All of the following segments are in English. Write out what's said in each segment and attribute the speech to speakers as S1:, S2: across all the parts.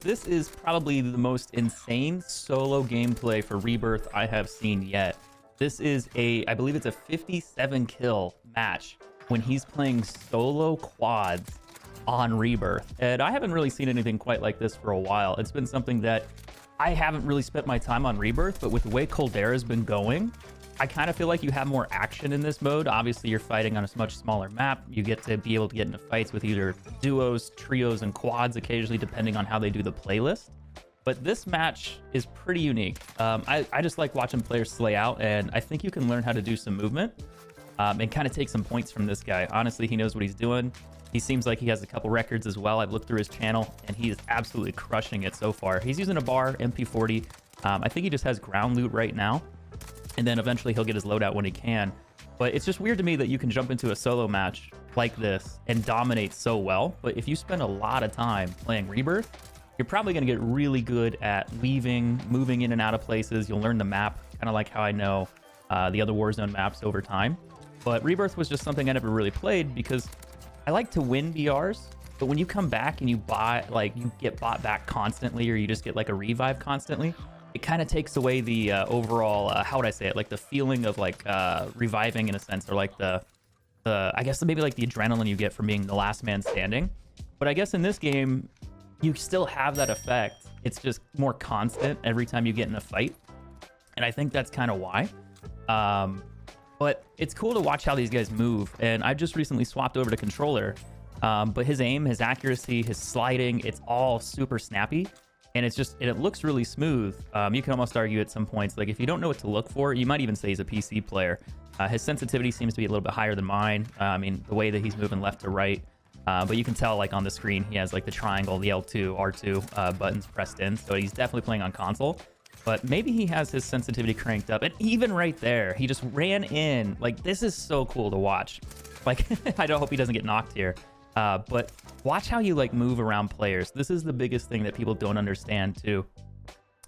S1: This is probably the most insane solo gameplay for Rebirth I have seen yet. This is I believe it's a 57 kill match when he's playing solo quads on Rebirth. And I haven't really seen anything quite like this for a while. It's been something that I haven't really spent my time on Rebirth, but with the way Caldera's been going, I kind of feel like you have more action in this mode. Obviously, you're fighting on a much smaller map. You get to be able to get into fights with either duos, trios, and quads occasionally, depending on how they do the playlist. But this match is pretty unique. I just like watching players slay out, and I think you can learn how to do some movement and kind of take some points from this guy. Honestly, he knows what he's doing. He seems like he has a couple records as well. I've looked through his channel, and he is absolutely crushing it so far. He's using a bar, MP40. I think he just has ground loot right now, and then eventually he'll get his loadout when he can. But it's just weird to me that you can jump into a solo match like this and dominate so well. But if you spend a lot of time playing Rebirth, you're probably going to get really good at weaving, moving in and out of places. You'll learn the map, kind of like how I know the other Warzone maps over time. But Rebirth was just something I never really played because I like to win BRs, but when you come back and you get bought back constantly, or you just get like a revive constantly, it kind of takes away the overall, how would I say it? Like the feeling of like reviving in a sense, or like I guess maybe like the adrenaline you get from being the last man standing. But I guess in this game, you still have that effect. It's just more constant every time you get in a fight. And I think that's kind of why. But it's cool to watch how these guys move. And I just recently swapped over to controller. But his aim, his accuracy, his sliding, it's all super snappy. And it looks really smooth. You can almost argue at some points, like if you don't know what to look for, you might even say he's a PC player. His sensitivity seems to be a little bit higher than mine. I mean, the way that he's moving left to right. But you can tell like on the screen, he has like the triangle, the L2, R2 buttons pressed in. So he's definitely playing on console. But maybe he has his sensitivity cranked up. And even right there, he just ran in. Like, this is so cool to watch. Like, I don't hope he doesn't get knocked here. But watch how you like move around players. This is the biggest thing that people don't understand too,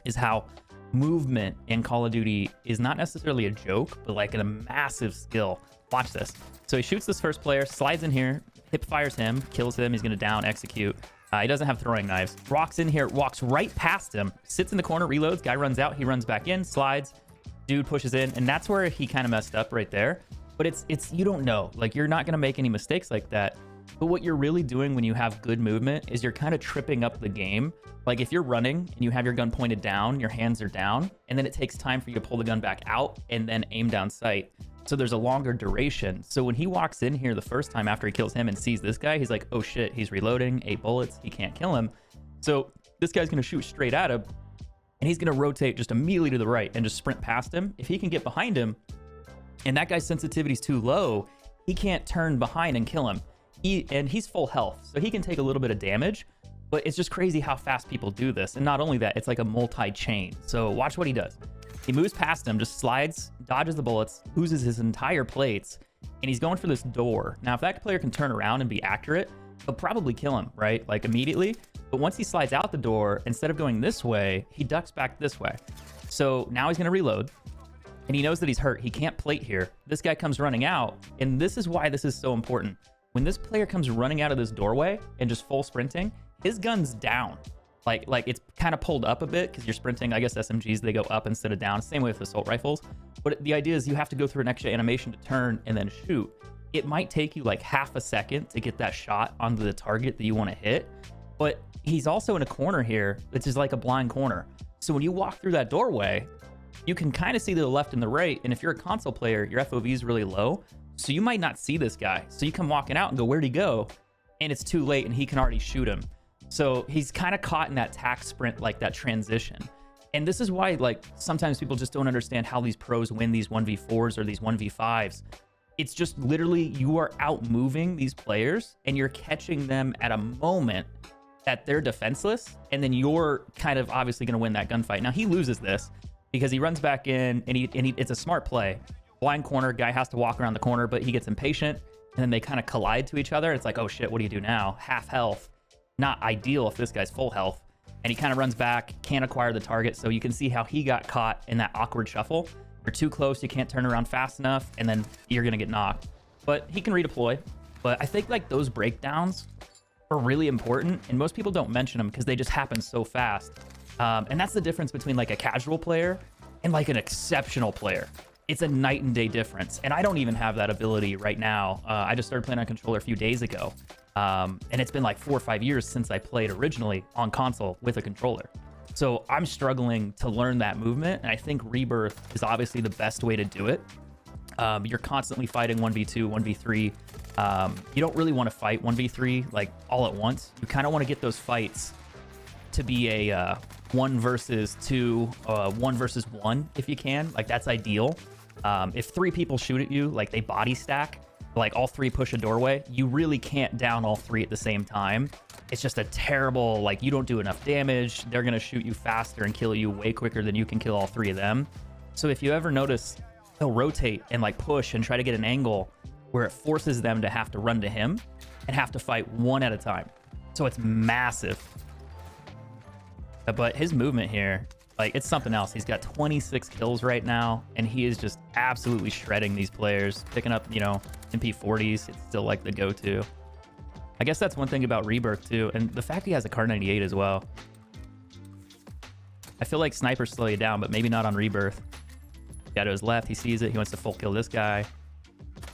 S1: is how movement in Call of Duty is not necessarily a joke, but like a massive skill. Watch this. So he shoots this first player, slides in here, hip fires him, kills him. He's going to down, execute. He doesn't have throwing knives. Walks in here, walks right past him, sits in the corner, reloads. Guy runs out. He runs back in, slides. Dude pushes in. And that's where he kind of messed up right there. But it's you don't know. Like, you're not going to make any mistakes like that. But what you're really doing when you have good movement is you're kind of tripping up the game. Like if you're running and you have your gun pointed down, your hands are down, and then it takes time for you to pull the gun back out and then aim down sight. So there's a longer duration. So when he walks in here the first time after he kills him and sees this guy, he's like, oh shit, he's reloading, 8 bullets, he can't kill him. So this guy's gonna shoot straight at him, and he's gonna rotate just immediately to the right and just sprint past him. If he can get behind him, and that guy's sensitivity's too low, he can't turn behind and kill him. And he's full health, so he can take a little bit of damage, but it's just crazy how fast people do this. And not only that, it's like a multi-chain. So watch what he does. He moves past him, just slides, dodges the bullets, loses his entire plates, and he's going for this door. Now, if that player can turn around and be accurate, he'll probably kill him, right? Like immediately. But once he slides out the door, instead of going this way, he ducks back this way. So now he's going to reload, and he knows that he's hurt. He can't plate here. This guy comes running out, and this is why this is so important. When this player comes running out of this doorway and just full sprinting, his gun's down. Like it's kind of pulled up a bit because you're sprinting. I guess SMGs, they go up instead of down. Same way with assault rifles. But the idea is you have to go through an extra animation to turn and then shoot. It might take you like half a second to get that shot onto the target that you want to hit. But he's also in a corner here, which is like a blind corner. So when you walk through that doorway, you can kind of see to the left and the right. And if you're a console player, your FOV is really low. So you might not see this guy. So you come walking out and go, where'd he go? And it's too late and he can already shoot him. So he's kind of caught in that tack sprint, like that transition. And this is why like sometimes people just don't understand how these pros win these 1v4s or these 1v5s. It's just literally you are out moving these players and you're catching them at a moment that they're defenseless. And then you're kind of obviously going to win that gunfight. Now he loses this because he runs back in and it's a smart play. Blind corner, guy has to walk around the corner, but he gets impatient and then they kind of collide to each other. It's like, oh shit, what do you do now? Half health. Not ideal if this guy's full health. And he kind of runs back, can't acquire the target. So you can see how he got caught in that awkward shuffle. You're too close, you can't turn around fast enough, and then you're gonna get knocked. But he can redeploy. But I think like those breakdowns are really important, and most people don't mention them because they just happen so fast. And that's the difference between like a casual player and like an exceptional player. It's a night and day difference, and I don't even have that ability right now. I just started playing on controller a few days ago, and it's been like 4 or 5 years since I played originally on console with a controller. So I'm struggling to learn that movement, and I think Rebirth is obviously the best way to do it. You're constantly fighting 1v2, 1v3. You don't really want to fight 1v3 like all at once. You kind of want to get those fights to be a 1 versus 2, 1 versus 1 if you can. Like that's ideal. If 3 people shoot at you, like they body stack, like all 3 push a doorway, you really can't down all 3 at the same time. It's just a terrible, like you don't do enough damage. They're going to shoot you faster and kill you way quicker than you can kill all 3 of them. So if you ever notice, he'll rotate and like push and try to get an angle where it forces them to have to run to him and have to fight 1 at a time. So it's massive. But his movement here, like it's something else. He's got 26 kills right now, and he is just absolutely shredding these players, picking up, you know, MP40s. It's still like the go-to. I guess that's one thing about Rebirth too, and the fact he has a Kar 98 as well. I feel like snipers slow you down, but maybe not on Rebirth. Guy to his left, he sees it, he wants to full kill this guy.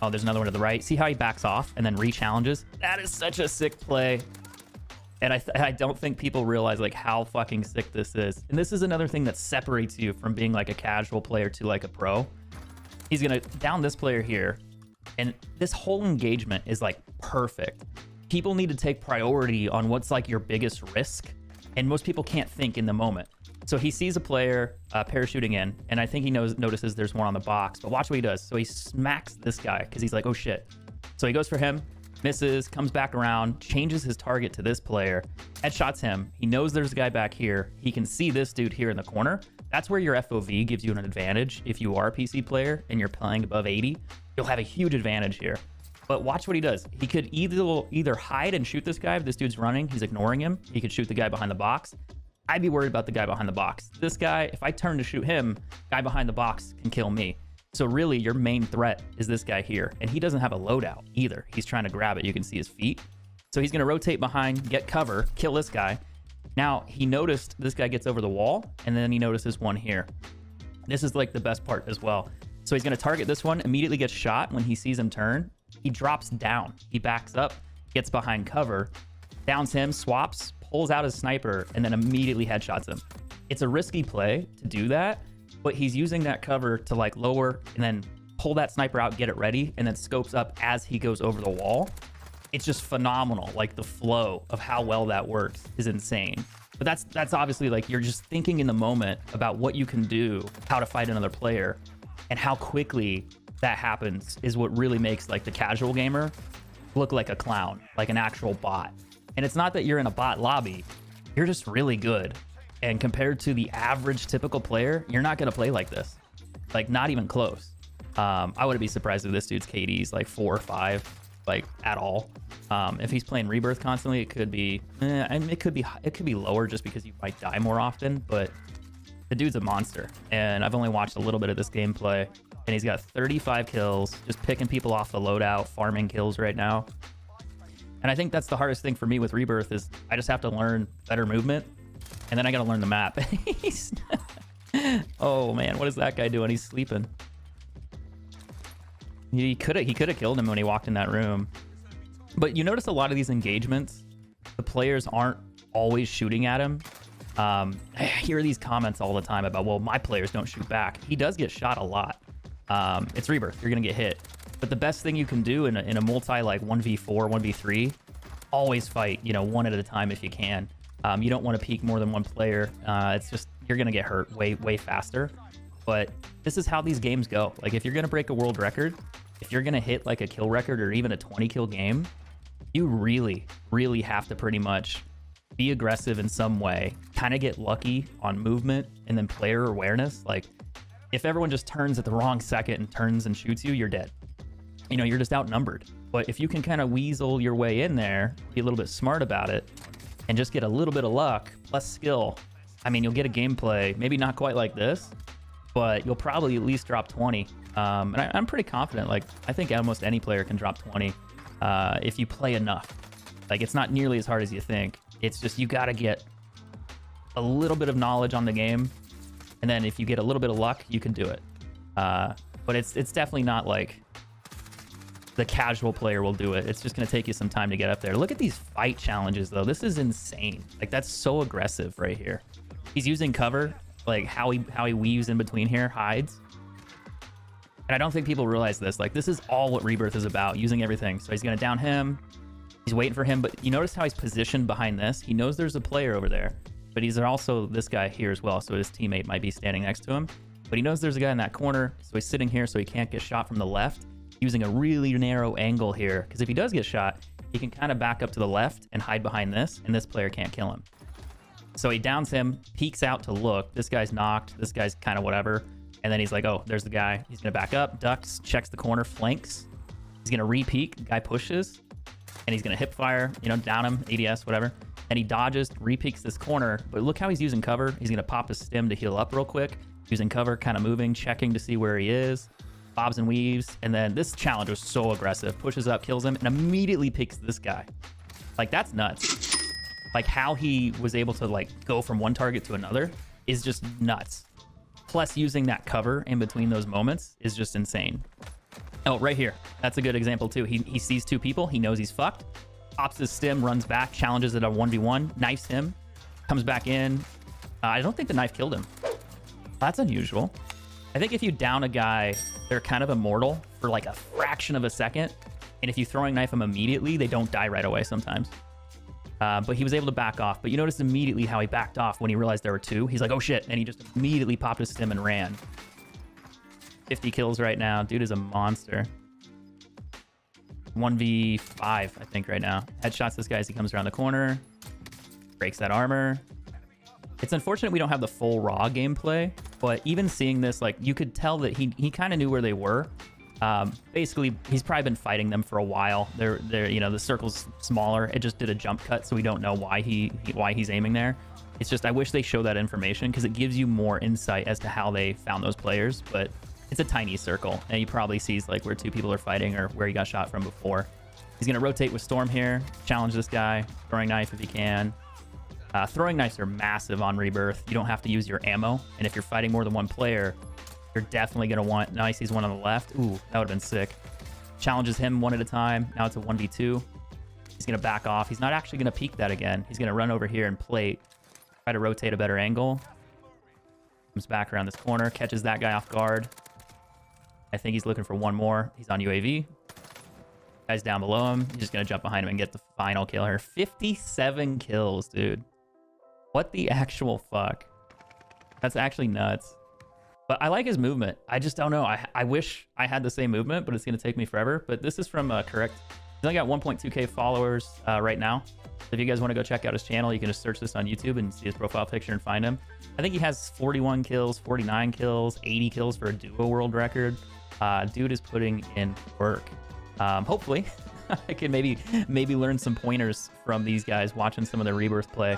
S1: Oh, there's another one to the right. See how he backs off and then re-challenges? That is such a sick play. And I don't think people realize like how fucking sick this is. And this is another thing that separates you from being like a casual player to like a pro. He's gonna down this player here, and this whole engagement is like perfect. People need to take priority on what's like your biggest risk, and most people can't think in the moment. So he sees a player parachuting in, and I think he notices there's one on the box, but watch what he does. So he smacks this guy because he's like, oh shit. So he goes for him, misses, comes back around, changes his target to this player, headshots him. He knows there's a guy back here. He can see this dude here in the corner. That's where your FOV gives you an advantage. If you are a PC player and you're playing above 80, you'll have a huge advantage here. But watch what he does. He could either hide and shoot this guy if this dude's running. He's ignoring him. He could shoot the guy behind the box. I'd be worried about the guy behind the box. This guy, if I turn to shoot him, guy behind the box can kill me. So really, your main threat is this guy here. And he doesn't have a loadout either. He's trying to grab it. You can see his feet. So he's going to rotate behind, get cover, kill this guy. Now, he noticed this guy gets over the wall, and then he notices one here. This is like the best part as well. So he's going to target this one, immediately gets shot when he sees him turn. He drops down. He backs up, gets behind cover, downs him, swaps, pulls out his sniper, and then immediately headshots him. It's a risky play to do that, but he's using that cover to like lower and then pull that sniper out, get it ready, and then scopes up as he goes over the wall. It's just phenomenal. Like the flow of how well that works is insane. But that's obviously like you're just thinking in the moment about what you can do, how to fight another player, and how quickly that happens is what really makes like the casual gamer look like a clown, like an actual bot. And it's not that you're in a bot lobby, you're just really good. And compared to the average typical player, you're not going to play like this. Like not even close. I wouldn't be surprised if this dude's KD's like 4 or 5, like at all. If he's playing Rebirth constantly, it could be, it could be lower just because you might die more often, but the dude's a monster. And I've only watched a little bit of this gameplay, and he's got 35 kills, just picking people off the loadout, farming kills right now. And I think that's the hardest thing for me with Rebirth is I just have to learn better movement, and then I got to learn the map. Oh man, what is that guy doing? He's sleeping. He could have killed him when he walked in that room. But you notice a lot of these engagements, the players aren't always shooting at him. I hear these comments all the time about, well, my players don't shoot back. He does get shot a lot. It's Rebirth. You're going to get hit. But the best thing you can do in a multi like 1v4, 1v3, always fight, you know, 1 at a time if you can. You don't want to peek more than 1 player. It's just, you're going to get hurt way faster. But this is how these games go. Like if you're going to break a world record, if you're going to hit like a kill record or even a 20 kill game, you really have to pretty much be aggressive in some way, kind of get lucky on movement and then player awareness. Like if everyone just turns at the wrong second and turns and shoots you, you're dead. You know, you're just outnumbered. But if you can kind of weasel your way in there, be a little bit smart about it, and just get a little bit of luck plus skill, I mean, you'll get a gameplay, maybe not quite like this, but you'll probably at least drop 20. And I'm pretty confident. Like, I think almost any player can drop 20 if you play enough. Like, it's not nearly as hard as you think. It's just you got to get a little bit of knowledge on the game, and then if you get a little bit of luck, you can do it. But it's definitely not like the casual player will do it. It's just going to take you some time to get up there. Look at these fight challenges, though. This is insane. Like, that's so aggressive right here. He's using cover, like how he weaves in between here, hides. And I don't think people realize this. Like, this is all what Rebirth is about, using everything. So he's going to down him. He's waiting for him, but you notice how he's positioned behind this? He knows there's a player over there, but he's also this guy here as well, so his teammate might be standing next to him. But he knows there's a guy in that corner, so he's sitting here so he can't get shot from the left, using a really narrow angle here, because if he does get shot, he can kind of back up to the left and hide behind this, and this player can't kill him. So he downs him, peeks out to look. This guy's knocked, this guy's kind of whatever, and then he's like, oh, there's the guy. He's going to back up, ducks, checks the corner, flanks. He's going to re-peek, the guy pushes, and he's going to hip fire, you know, down him, ADS, whatever. And he dodges, re-peeks this corner, but look how he's using cover. He's going to pop his stim to heal up real quick, using cover, kind of moving, checking to see where he is, bobs and weaves. And then this challenge was so aggressive, pushes up, kills him, and immediately picks this guy. Like, that's nuts. Like, how he was able to, like, go from one target to another is just nuts. Plus, using that cover in between those moments is just insane. Oh, right here. That's a good example, too. He sees two people. He knows he's fucked. Pops his stim, runs back, challenges it a 1v1, knifes him, comes back in. I don't think the knife killed him. That's unusual. I think if you down a guy, they're kind of immortal for like a fraction of a second. And if you throwing knife them immediately, they don't die right away sometimes. But he was able to back off. But you notice immediately how he backed off when he realized there were two. He's like, oh shit. And he just immediately popped his stim and ran. 50 kills right now. Dude is a monster. 1v5, I think, right now. Headshots this guy as he comes around the corner. Breaks that armor. It's unfortunate we don't have the full raw gameplay, but even seeing this, like, you could tell that he kind of knew where they were. Basically, he's probably been fighting them for a while. They're you know, the circle's smaller. It just did a jump cut, so we don't know why he's aiming there. It's just, I wish they show that information because it gives you more insight as to how they found those players, but it's a tiny circle, and he probably sees like where two people are fighting or where he got shot from before. He's gonna rotate with Storm here, challenge this guy, throwing knife if he can. Throwing knives are massive on Rebirth. You don't have to use your ammo, and if you're fighting more than one player, you're definitely gonna want. Nice, he's one on the left. Ooh, that would've been sick. Challenges him one at a time. Now it's a 1v2. He's gonna back off. He's not actually gonna peek that again. He's gonna run over here and plate, try to rotate a better angle. Comes back around this corner, catches that guy off guard. I think he's looking for one more. He's on UAV. Guy's down below him. He's just going to jump behind him and get the final kill here. 57 kills, dude. What the actual fuck? That's actually nuts. But I like his movement. I just don't know. I wish I had the same movement, but it's going to take me forever. But this is from Correct. He's only got 1.2k followers right now. So if you guys want to go check out his channel, you can just search this on YouTube and see his profile picture and find him. I think he has 41 kills, 49 kills, 80 kills for a duo world record. Dude is putting in work. Hopefully, I can maybe learn some pointers from these guys watching some of the Rebirth play.